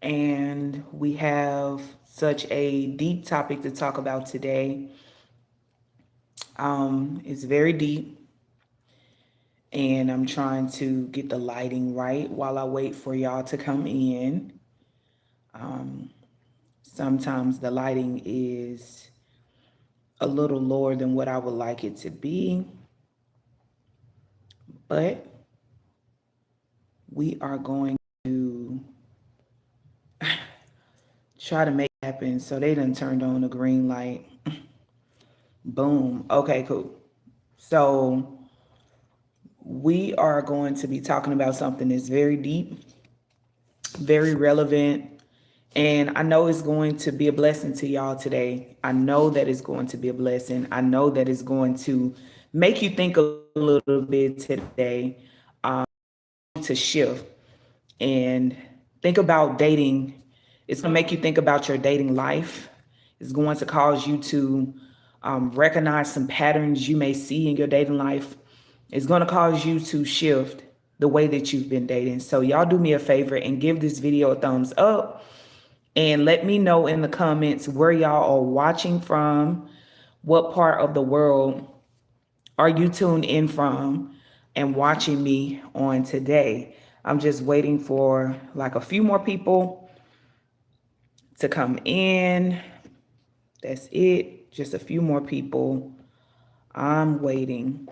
and we have such a deep topic to talk about today. It's very deep, and I'm trying to get the lighting right while I wait for y'all to come in. Sometimes the lighting is a little lower than what I would like it to be, but we are going to try to make it happen. So they done turned on the green light. Boom. Okay, cool. So we are going to be talking about something that's very deep, very relevant, and I know it's going to be a blessing to y'all today. I know that it's going to be a blessing. I know that it's going to make you think a little bit today, to shift and think about dating. It's going to make you think about your dating life. It's going to cause you to recognize some patterns you may see in your dating life. It's going to cause you to shift the way that you've been dating. So y'all do me a favor and give this video a thumbs up and let me know in the comments where y'all are watching from, what part of the world are you tuned in from and watching me on today. I'm just waiting for like a few more people to come in. That's it. Just a few more people. I'm waiting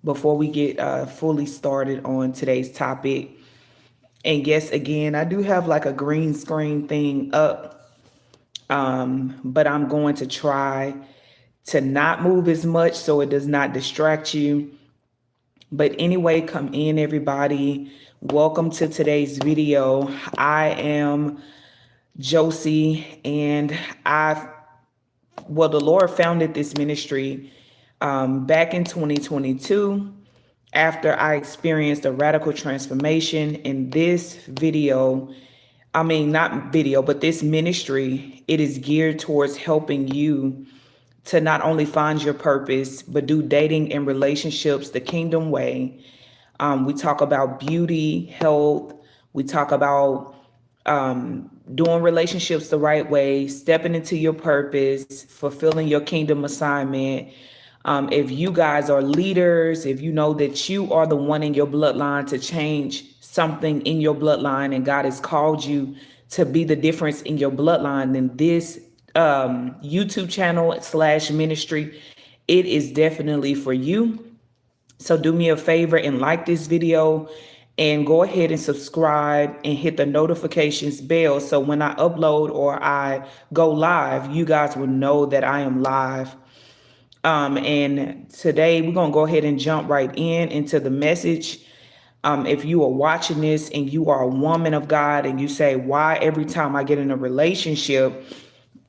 before we get fully started on today's topic. And yes, again, I do have like a green screen thing up, but I'm going to try to not move as much so it does not distract you. But anyway, come in, everybody. Welcome to today's video. I am Josie, and the Lord founded this ministry back in 2022 after I experienced a radical transformation. In this video, not video, but this ministry, it is geared towards helping you to not only find your purpose, but do dating and relationships the kingdom way. We talk about beauty, health. We talk about doing relationships the right way, stepping into your purpose, fulfilling your kingdom assignment. If you guys are leaders, if you know that you are the one in your bloodline to change something in your bloodline and God has called you to be the difference in your bloodline, then this YouTube channel / ministry, it is definitely for you. So do me a favor and like this video and go ahead and subscribe and hit the notifications bell. So when I upload or I go live, you guys will know that I am live. And today we're going to go ahead and jump right into the message. If you are watching this and you are a woman of God and you say, why every time I get in a relationship,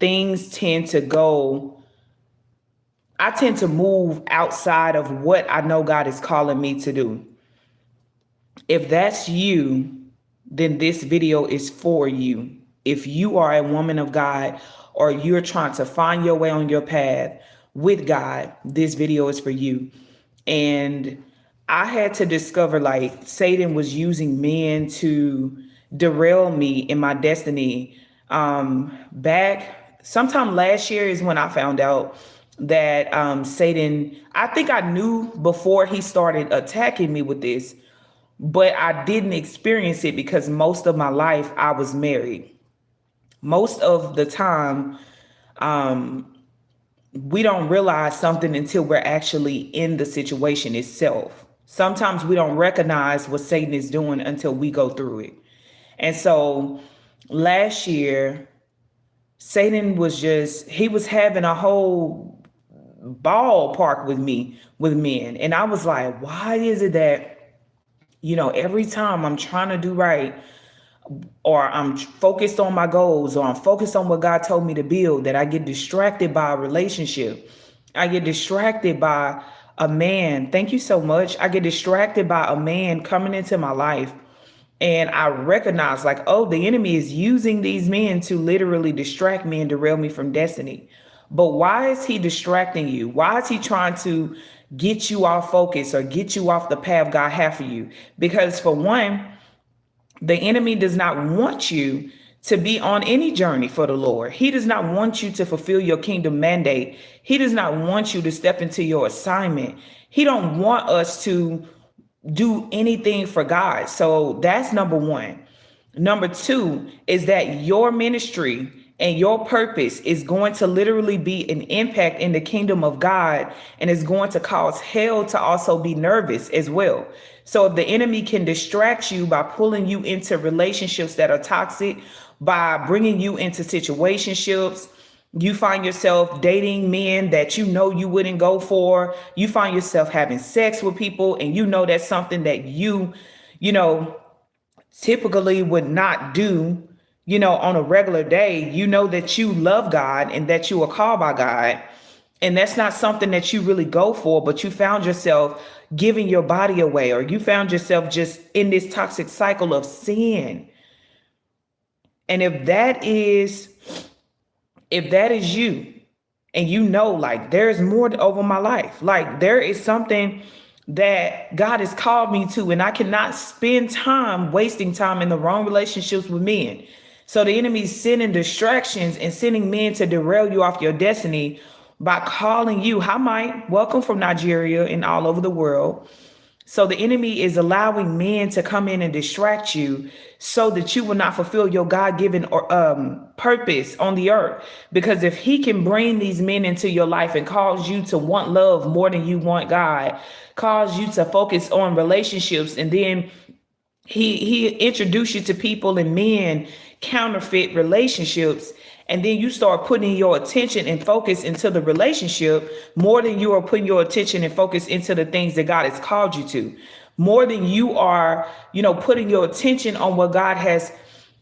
things tend to go, I tend to move outside of what I know God is calling me to do. If that's you, then this video is for you. If you are a woman of God or you're trying to find your way on your path with God, this video is for you. And I had to discover like Satan was using men to derail me in my destiny. Back sometime last year is when I found out that Satan, I think I knew before he started attacking me with this, but I didn't experience it because most of my life I was married. Most of the time, we don't realize something until we're actually in the situation itself. Sometimes we don't recognize what Satan is doing until we go through it. And so last year, Satan he was having a whole ballpark with me, with men. And I was like, why is it that, every time I'm trying to do right, or I'm focused on my goals, or I'm focused on what God told me to build, that I get distracted by a relationship. I get distracted by a man. Thank you so much. I get distracted by a man coming into my life. And I recognize like, oh, the enemy is using these men to literally distract me and derail me from destiny. But why is he distracting you? Why is he trying to get you off focus or get you off the path God has for you? Because for one, The enemy does not want you to be on any journey for the Lord. He does not want you to fulfill your kingdom mandate. He does not want you to step into your assignment. He don't want us to do anything for God. So that's number one. Number two is that your ministry and your purpose is going to literally be an impact in the kingdom of God, and is going to cause hell to also be nervous as well. So if the enemy can distract you by pulling you into relationships that are toxic, by bringing you into situationships, you find yourself dating men that you know you wouldn't go for. You find yourself having sex with people and you know that's something that you know, typically would not do, on a regular day. You know that you love God and that you are called by God. And that's not something that you really go for, but you found yourself giving your body away, or you found yourself just in this toxic cycle of sin. And if that is you, and like there's more over my life, like there is something that God has called me to, and I cannot spend time wasting time in the wrong relationships with men. So the enemy's sending distractions and sending men to derail you off your destiny by calling you. Hi, Mike. Welcome from Nigeria and all over the world. So the enemy is allowing men to come in and distract you so that you will not fulfill your God-given purpose on the earth. Because if he can bring these men into your life and cause you to want love more than you want God, cause you to focus on relationships, and then he introduced you to people and men, counterfeit relationships, and then you start putting your attention and focus into the relationship more than you are putting your attention and focus into the things that God has called you to, more than you are, putting your attention on what God has,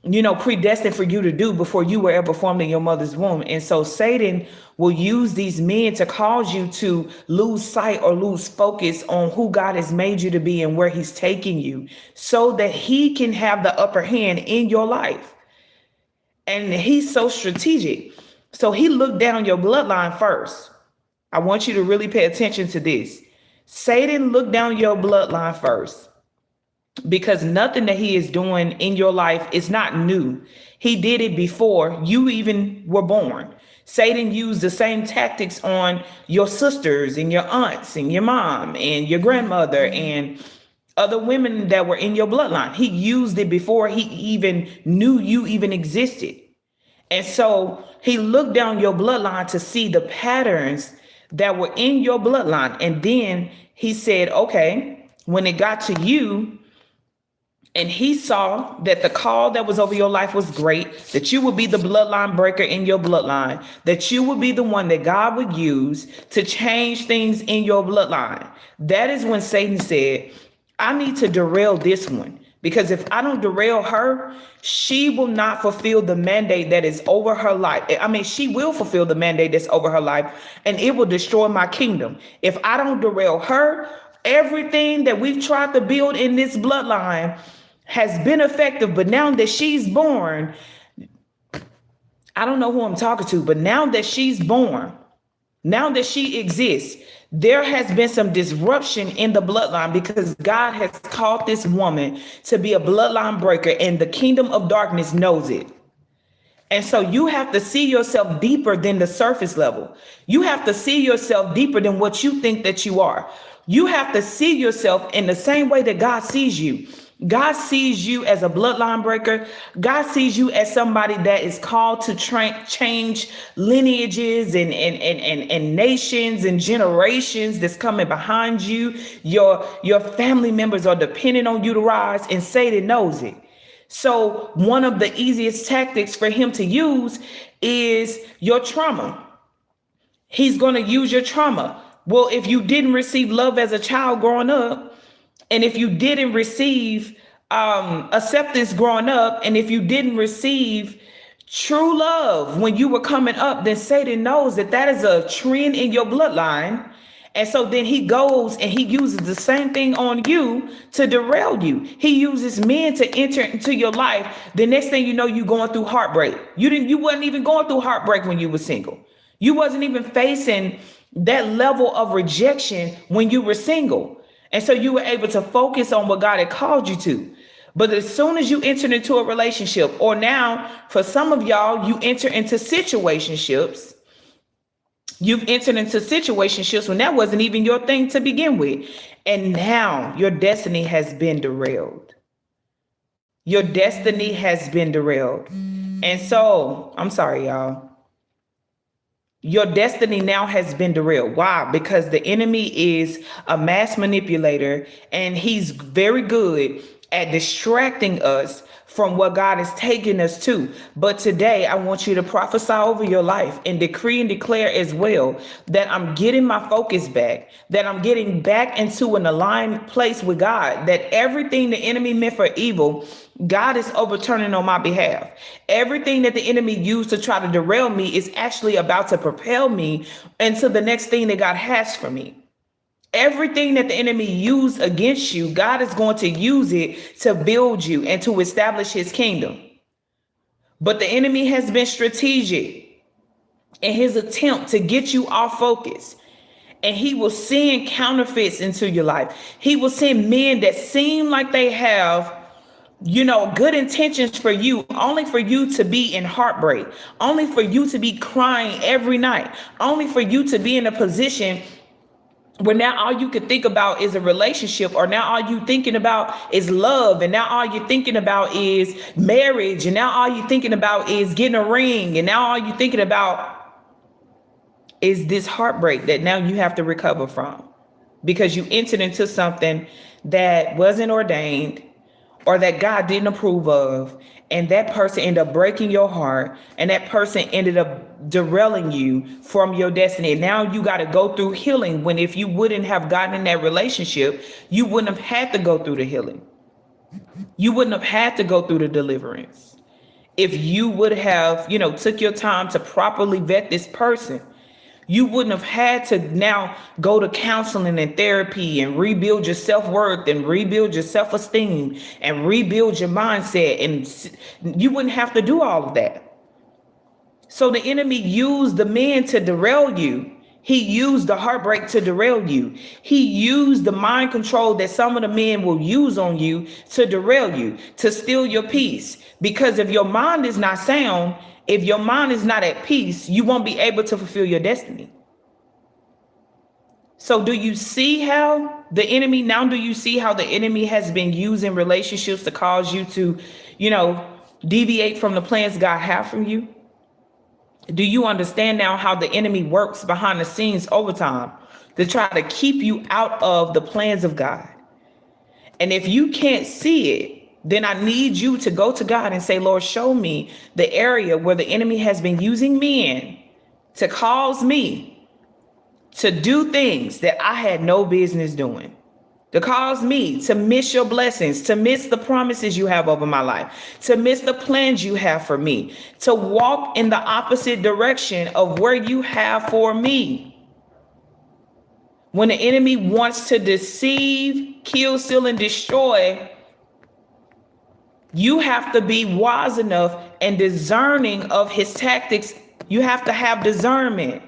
predestined for you to do before you were ever formed in your mother's womb. And so Satan will use these men to cause you to lose sight or lose focus on who God has made you to be and where he's taking you, so that he can have the upper hand in your life. And he's so strategic. So he looked down your bloodline first. I want you to really pay attention to this. Satan looked down your bloodline first, because nothing that he is doing in your life is not new. He did it before you even were born. Satan used the same tactics on your sisters and your aunts and your mom and your grandmother and other women that were in your bloodline. He used it before he even knew you even existed. And so he looked down your bloodline to see the patterns that were in your bloodline. And then he said, okay, when it got to you, and he saw that the call that was over your life was great, that you would be the bloodline breaker in your bloodline, that you would be the one that God would use to change things in your bloodline. That is when Satan said, I need to derail this one, because if I don't derail her, she will not fulfill the mandate that is over her life. I mean, she will fulfill the mandate that's over her life, and it will destroy my kingdom. If I don't derail her, everything that we've tried to build in this bloodline has been effective. But now that she's born, I don't know who I'm talking to, but now that she's born, now that she exists, there has been some disruption in the bloodline, because God has called this woman to be a bloodline breaker, and the kingdom of darkness knows it. And so you have to see yourself deeper than the surface level. You have to see yourself deeper than what you think that you are. You have to see yourself in the same way that God sees you. God sees you as a bloodline breaker. God sees you as somebody that is called to change lineages and nations and generations that's coming behind you. Your family members are depending on you to rise, and Satan knows it. So one of the easiest tactics for him to use is your trauma. He's going to use your trauma. Well, if you didn't receive love as a child growing up, and if you didn't receive acceptance growing up, and if you didn't receive true love when you were coming up, then Satan knows that that is a trend in your bloodline. And so then he goes and he uses the same thing on you to derail you. He uses men to enter into your life. The next thing you know, you're going through heartbreak. You wasn't even going through heartbreak when you were single. You wasn't even facing that level of rejection when you were single. And so you were able to focus on what God had called you to. But as soon as you enter into a relationship, or now for some of y'all, you enter into situationships. You've entered into situationships when that wasn't even your thing to begin with. And now your destiny has been derailed. Your destiny has been derailed. And so, I'm sorry, y'all. Your destiny now has been derailed. Why? Because the enemy is a mass manipulator, and he's very good at distracting us from what God is taking us to. But today, I want you to prophesy over your life and decree and declare as well that I'm getting my focus back, that I'm getting back into an aligned place with God, that everything the enemy meant for evil, God is overturning on my behalf. Everything that the enemy used to try to derail me is actually about to propel me into the next thing that God has for me. Everything that the enemy used against you, God is going to use it to build you and to establish his kingdom. But the enemy has been strategic in his attempt to get you off focus. And he will send counterfeits into your life. He will send men that seem like they have, good intentions for you, only for you to be in heartbreak, only for you to be crying every night, only for you to be in a position where now all you can think about is a relationship, or now all you thinking about is love, and now all you're thinking about is marriage, and now all you're thinking about is getting a ring, and now all you're thinking about is this heartbreak that now you have to recover from because you entered into something that wasn't ordained or that God didn't approve of, and that person ended up breaking your heart, and that person ended up derailing you from your destiny. And now you got to go through healing, when if you wouldn't have gotten in that relationship, you wouldn't have had to go through the healing. You wouldn't have had to go through the deliverance if you would have, took your time to properly vet this person. You wouldn't have had to now go to counseling and therapy and rebuild your self-worth and rebuild your self-esteem and rebuild your mindset. And you wouldn't have to do all of that. So the enemy used the men to derail you. He used the heartbreak to derail you. He used the mind control that some of the men will use on you to derail you, to steal your peace. Because if your mind is not sound, if your mind is not at peace, you won't be able to fulfill your destiny. So do you see how the enemy has been using relationships to cause you to, deviate from the plans God has for you? Do you understand now how the enemy works behind the scenes over time to try to keep you out of the plans of God? And if you can't see it, then I need you to go to God and say, Lord, show me the area where the enemy has been using men to cause me to do things that I had no business doing, to cause me to miss your blessings, to miss the promises you have over my life, to miss the plans you have for me, to walk in the opposite direction of where you have for me. When the enemy wants to deceive, kill, steal, and destroy, you have to be wise enough and discerning of his tactics. You have to have discernment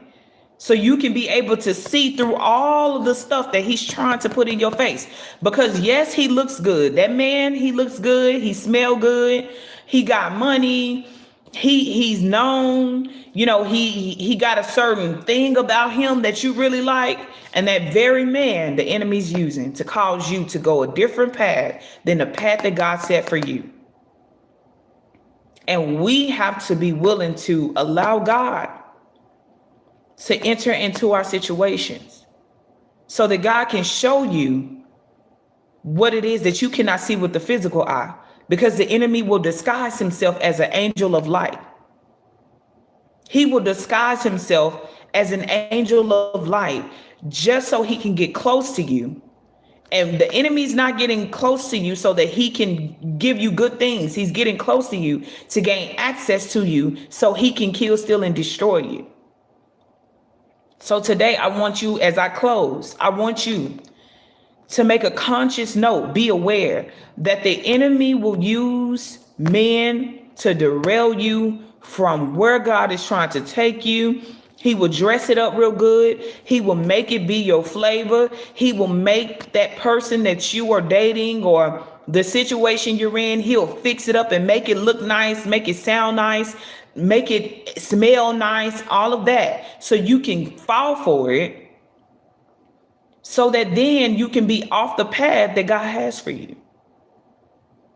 so you can be able to see through all of the stuff that he's trying to put in your face. Because yes, he looks good. That man, he looks good. He smell good. He got money. He's known. He got a certain thing about him that you really like. And that very man the enemy's using to cause you to go a different path than the path that God set for you. And we have to be willing to allow God to enter into our situations so that God can show you what it is that you cannot see with the physical eye, because the enemy will disguise himself as an angel of light. He will disguise himself as an angel of light just so he can get close to you. And the enemy's not getting close to you so that he can give you good things. He's getting close to you to gain access to you so he can kill, steal, and destroy you. So today, I want you, as I close, I want you to make a conscious note, be aware that the enemy will use men to derail you from where God is trying to take you. He will dress it up real good. He will make it be your flavor. He will make that person that you are dating or the situation you're in. He'll fix it up and make it look nice, make it sound nice, make it smell nice, all of that. So you can fall for it, so that then you can be off the path that God has for you.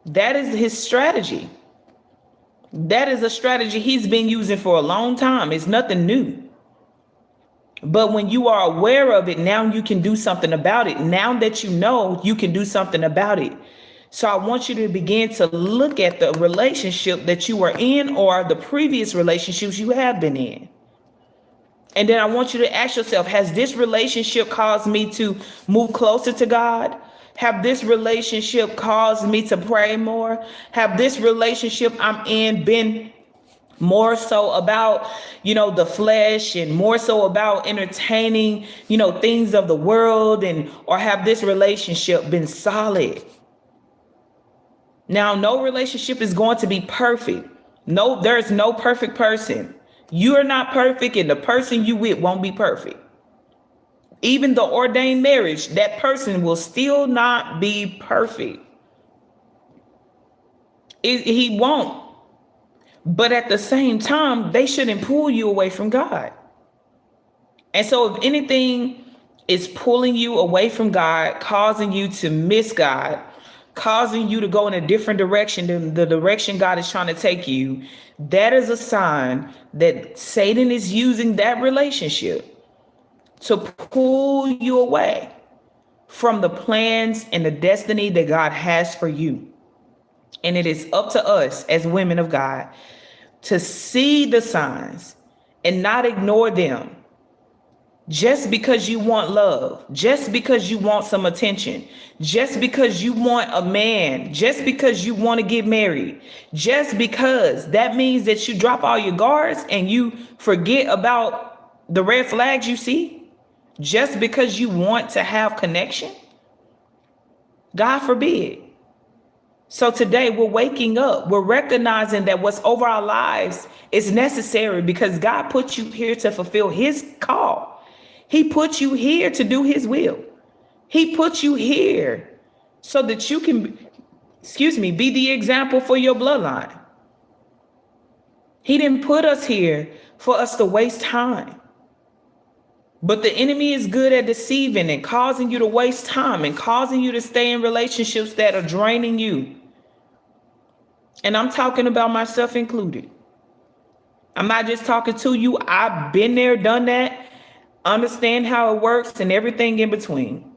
That is his strategy. That is a strategy he's been using for a long time. It's nothing new. But when you are aware of it, now you can do something about it. Now that you know, you can do something about it. So I want you to begin to look at the relationship that you are in, or the previous relationships you have been in. And then I want you to ask yourself, has this relationship caused me to move closer to God? Have this relationship caused me to pray more? Have this relationship I'm in been more so about, the flesh, and more so about entertaining, things of the world, or have this relationship been solid? Now, no relationship is going to be perfect. No, there's no perfect person. You are not perfect, and the person you with won't be perfect. Even the ordained marriage, that person will still not be perfect. He won't. But at the same time, they shouldn't pull you away from God. And so if anything is pulling you away from God, causing you to miss God, causing you to go in a different direction than the direction God is trying to take you, that is a sign that Satan is using that relationship to pull you away from the plans and the destiny that God has for you. And it is up to us as women of God to see the signs and not ignore them. Just because you want love, just because you want some attention, just because you want a man, just because you want to get married, just because, that means that you drop all your guards and you forget about the red flags you see, just because you want to have connection. God forbid. So today we're waking up. We're recognizing that what's over our lives is necessary, because God put you here to fulfill his call. He put you here to do his will. He put you here so that you can, be the example for your bloodline. He didn't put us here for us to waste time. But the enemy is good at deceiving and causing you to waste time and causing you to stay in relationships that are draining you. And I'm talking about myself included. I'm not just talking to you. I've been there, done that, understand how it works and everything in between.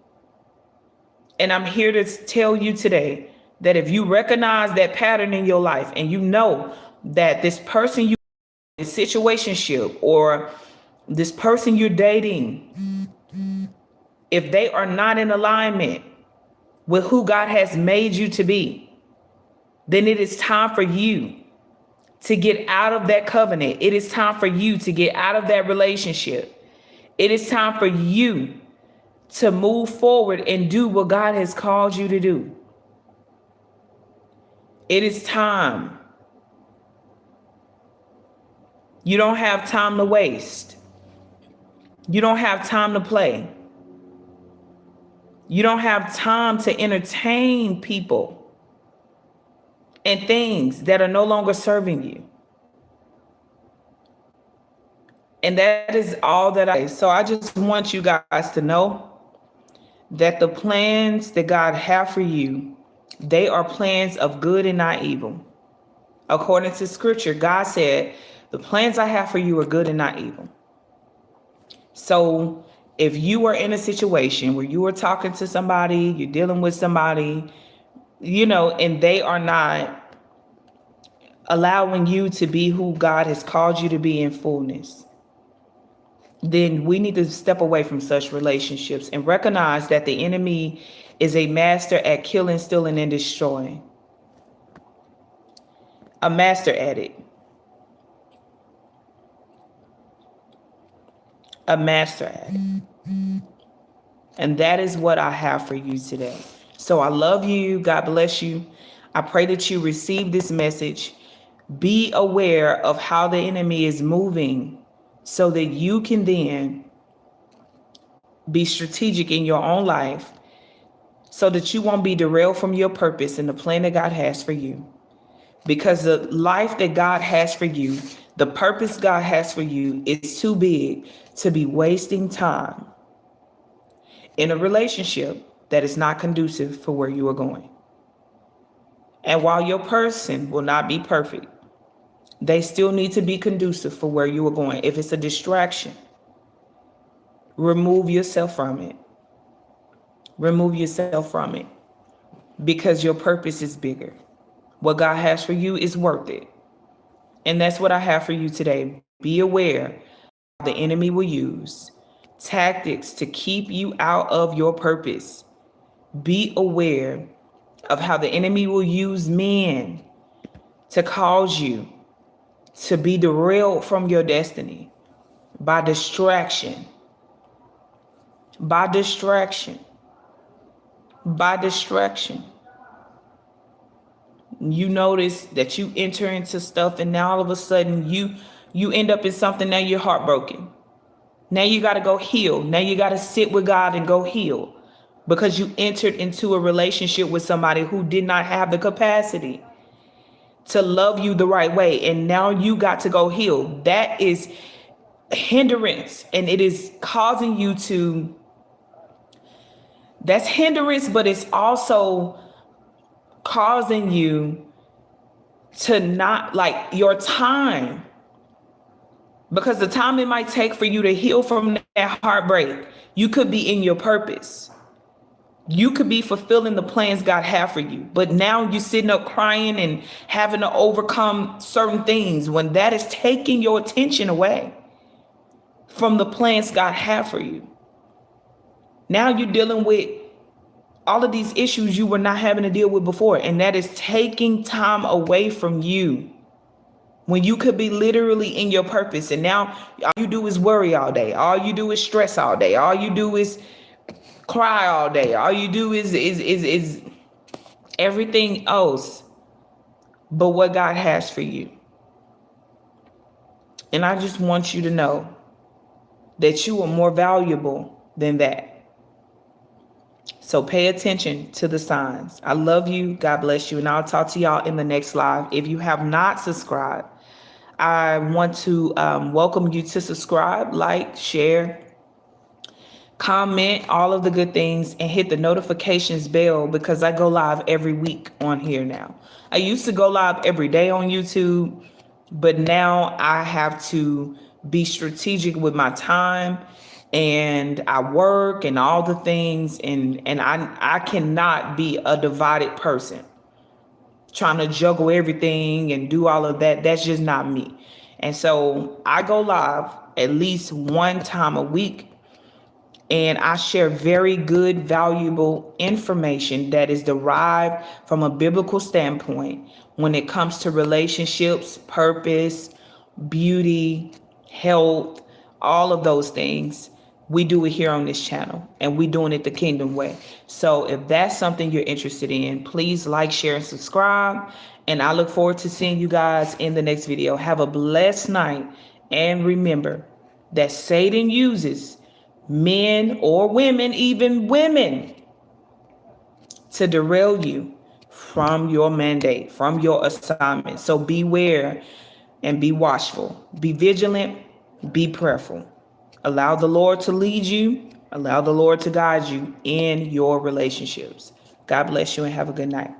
And I'm here to tell you today that if you recognize that pattern in your life, and you know that this person this situationship, or this person you're dating, if they are not in alignment with who God has made you to be, then it is time for you to get out of that covenant. It is time for you to get out of that relationship. It is time for you to move forward and do what God has called you to do. It is time. You don't have time to waste. You don't have time to play. You don't have time to entertain people and things that are no longer serving you. And that is all that so I just want you guys to know that the plans that God have for you, they are plans of good and not evil. According to scripture, God said, the plans I have for you are good and not evil. So if you are in a situation where you are talking to somebody, you're dealing with somebody, and they are not allowing you to be who God has called you to be in fullness, then we need to step away from such relationships and recognize that the enemy is a master at killing, stealing, and destroying. A master at it. A master at it. And that is what I have for you today. So I love you. God bless you. I pray that you receive this message. Be aware of how the enemy is moving so that you can then be strategic in your own life so that you won't be derailed from your purpose and the plan that God has for you. Because the life that God has for you, the purpose God has for you is too big to be wasting time in a relationship that is not conducive for where you are going. And while your person will not be perfect, they still need to be conducive for where you are going. If it's a distraction, remove yourself from it. Remove yourself from it, because your purpose is bigger. What God has for you is worth it. And that's what I have for you today. Be aware the enemy will use tactics to keep you out of your purpose. Be aware of how the enemy will use men to cause you to be derailed from your destiny by distraction, by distraction, by distraction. You notice that you enter into stuff and now all of a sudden you end up in something. Now you're heartbroken. Now you got to go heal. Now you got to sit with God and go heal, because you entered into a relationship with somebody who did not have the capacity to love you the right way. And now you got to go heal. That is hindrance, and it is causing you to, that's hindrance, but it's also causing you to not like your time, because the time it might take for you to heal from that heartbreak, you could be in your purpose. You could be fulfilling the plans God have for you. But now you're sitting up crying and having to overcome certain things when that is taking your attention away from the plans God have for you. Now you're dealing with all of these issues you were not having to deal with before, and that is taking time away from you when you could be literally in your purpose. And now all you do is worry all day. All you do is stress all day. All you do is cry all day. All you do is everything else but what God has for you. And I just want you to know that you are more valuable than that. So pay attention to the signs. I love you. God bless you. And I'll talk to y'all in the next live. If you have not subscribed, I want to welcome you to subscribe, like, share, comment, all of the good things, and hit the notifications bell, because I go live every week on here now. I used to go live every day on YouTube, but now I have to be strategic with my time, and I work and all the things, and I cannot be a divided person trying to juggle everything and do all of that. That's just not me. And so I go live at least one time a week, and I share very good, valuable information that is derived from a biblical standpoint when it comes to relationships, purpose, beauty, health, all of those things. We do it here on this channel, and we're doing it the kingdom way. So if that's something you're interested in, please like, share, and subscribe. And I look forward to seeing you guys in the next video. Have a blessed night. And remember that Satan uses men or women, even women, to derail you from your mandate, from your assignment. So beware and be watchful. Be vigilant. Be prayerful. Allow the Lord to lead you. Allow the Lord to guide you in your relationships. God bless you and have a good night.